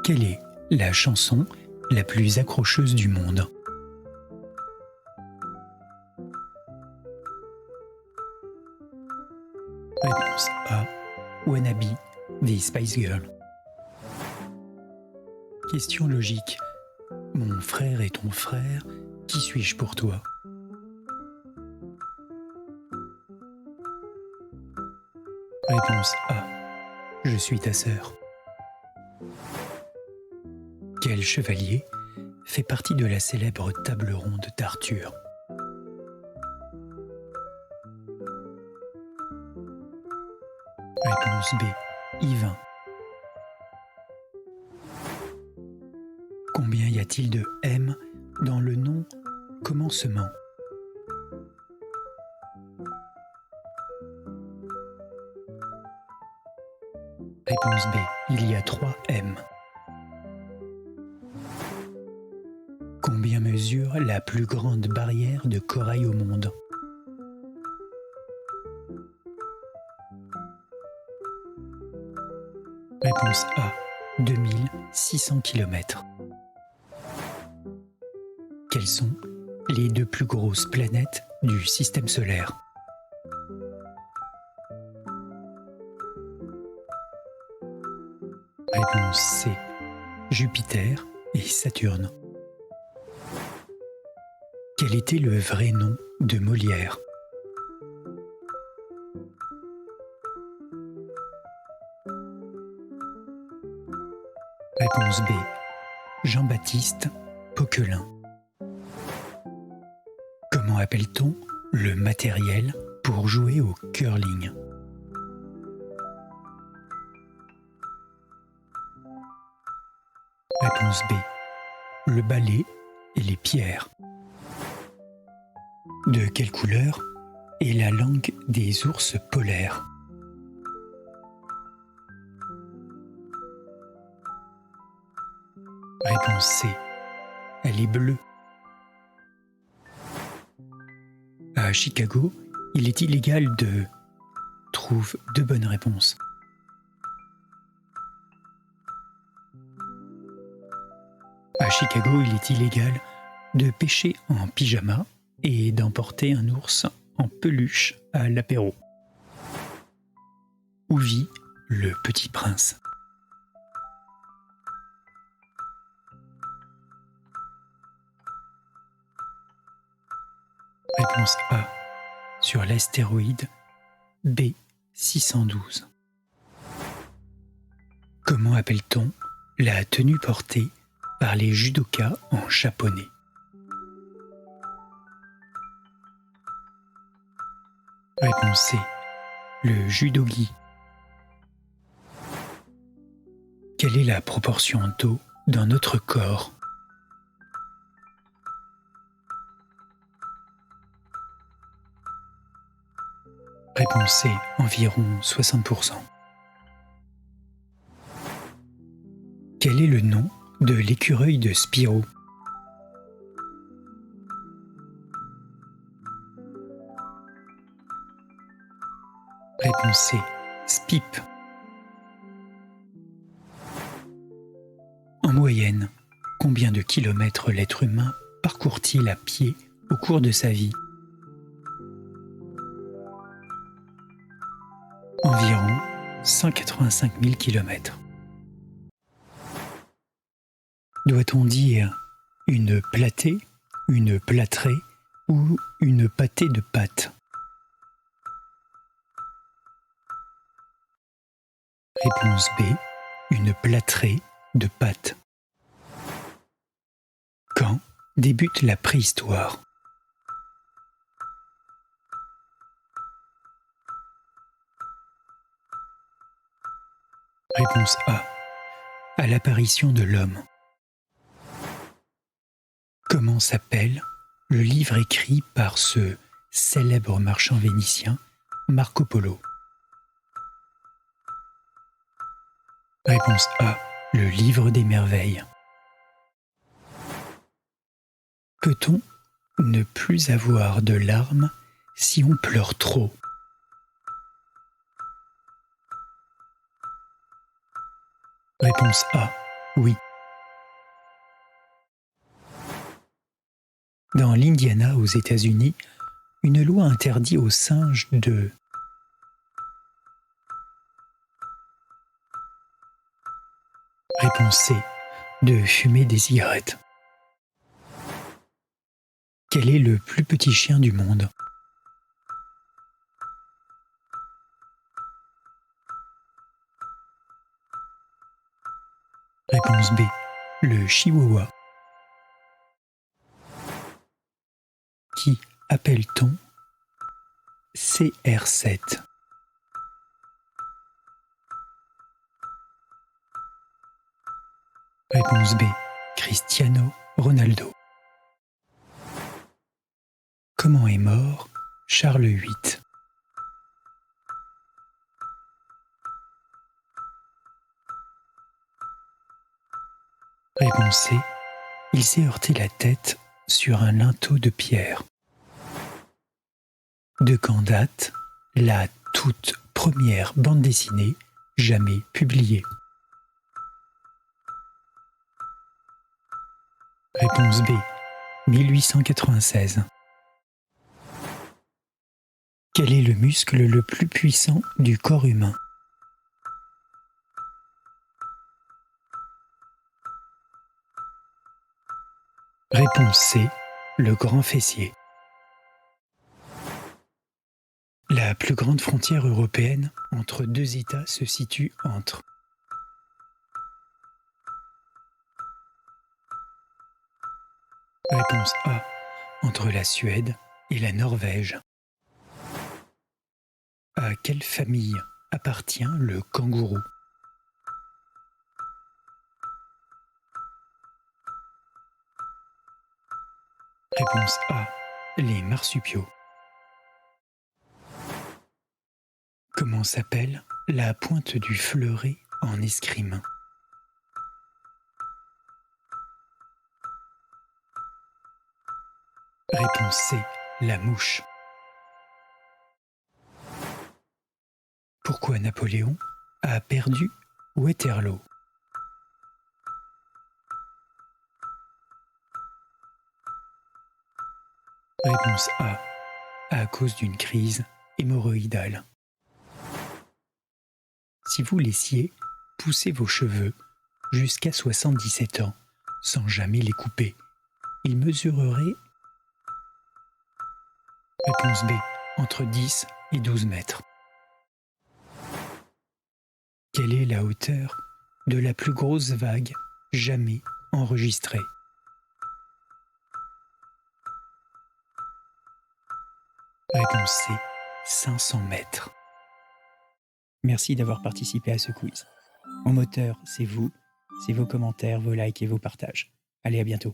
Quelle est la chanson la plus accrocheuse du monde? Réponse A. Wannabe des Spice Girls. Question logique. Mon frère est ton frère, qui suis-je pour toi? Réponse A. Je suis ta sœur. Quel chevalier fait partie de la célèbre table ronde d'Arthur? Réponse B. Yvain. Combien y a-t-il de M dans le nom commencement? Réponse B. Il y a 3 M. Combien mesure la plus grande barrière de corail au monde? Réponse A. 2600 km. Quelles sont les 2 plus grosses planètes du système solaire? Réponse C. Jupiter et Saturne. Quel était le vrai nom de Molière? Réponse B. Jean-Baptiste Poquelin. Comment appelle-t-on le matériel pour jouer au curling? Réponse B. Le balai et les pierres. De quelle couleur est la langue des ours polaires? Réponse C. Elle est bleue. À Chicago, il est illégal de... Trouve 2 bonnes réponses. À Chicago, il est illégal de pêcher en pyjama et d'emporter un ours en peluche à l'apéro. Où vit le petit prince? Réponse A. Sur l'astéroïde B612. Comment appelle-t-on la tenue portée par les judokas en japonais? Réponse C. Le judogi. Quelle est la proportion d'eau dans notre corps? Réponse C. Environ 60%. Quel est le nom de l'écureuil de Spirou? Réponse C. Spip. En moyenne, combien de kilomètres l'être humain parcourt-il à pied au cours de sa vie? Environ 185 000 km. Doit-on dire une platée, une plâtrée ou une pâtée de pâte? Réponse B. Une plâtrée de pâte. Quand débute la préhistoire? Réponse A. À l'apparition de l'homme. Comment s'appelle le livre écrit par ce célèbre marchand vénitien, Marco Polo? Réponse A. Le livre des merveilles. Peut-on ne plus avoir de larmes si on pleure trop? Réponse A. Oui. Dans l'Indiana, aux États-Unis, une loi interdit aux singes de... Réponse C. De fumer des cigarettes. Quel est le plus petit chien du monde? Réponse B. Le chihuahua. Qui appelle-t-on CR7? Réponse B. Cristiano Ronaldo. Comment est mort Charles VIII? Réponse C. Il s'est heurté la tête sur un linteau de pierre. De quand date la toute première bande dessinée jamais publiée? Réponse B. 1896. Quel est le muscle le plus puissant du corps humain? Réponse C. Le grand fessier. La plus grande frontière européenne entre deux États se situe entre... Réponse A. Entre la Suède et la Norvège. À quelle famille appartient le kangourou? Réponse A. Les marsupiaux. Comment s'appelle la pointe du fleuret en escrime? Réponse C. La mouche. Pourquoi Napoléon a perdu Waterloo? Réponse A. À cause d'une crise hémorroïdale. Si vous laissiez pousser vos cheveux jusqu'à 77 ans sans jamais les couper, ils mesureraient... Réponse B. Entre 10 et 12 mètres. Quelle est la hauteur de la plus grosse vague jamais enregistrée? Réponse C. 500 mètres. Merci d'avoir participé à ce quiz. Mon moteur, c'est vous, c'est vos commentaires, vos likes et vos partages. Allez, à bientôt.